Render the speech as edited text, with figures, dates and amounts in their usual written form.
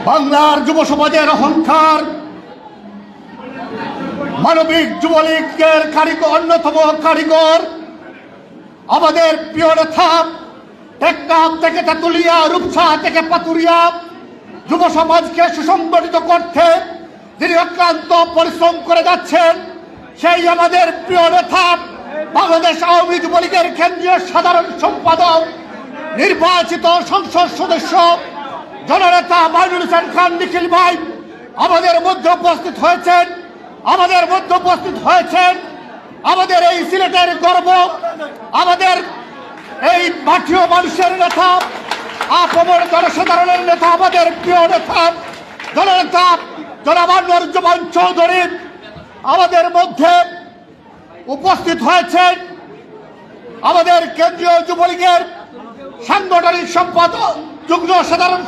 বাংলার যুব সমাজের অহংকার, মানবিক যুবলীগের কারিগর, অন্যতম কারিগর আমাদের প্রিয় নেতা, টেকনাফ থেকে তেঁতুলিয়া, রূপসা থেকে পাতুরিয়া যুব সমাজকে সুসংগঠিত করতে যিনি অক্লান্ত পরিশ্রম করে যাচ্ছেন, সেই আমাদের প্রিয় নেতা, বাংলাদেশ আওয়ামী যুবলীগের কেন্দ্রীয় সাধারণ সম্পাদক, নির্বাচিত সংসদ সদস্য জননেতা মাইনুল হোসেন খান নিখিল ভাই আমাদের মধ্যে উপস্থিত হয়েছেন। আমাদের এই সিলেটের গর্ব, আমাদের এই মাঠীয় মানুষের নেতা, আপমর জনসাধারণের নেতা, আমাদের প্রিয় নেতা জননেতা জনাব আনোয়ারুজ্জামান চৌধুরী আমাদের মধ্যে উপস্থিত হয়েছেন। আমাদের কেন্দ্রীয় যুবলীগের সাংগঠনিক সম্পাদক, যুগ্ম সাধারণ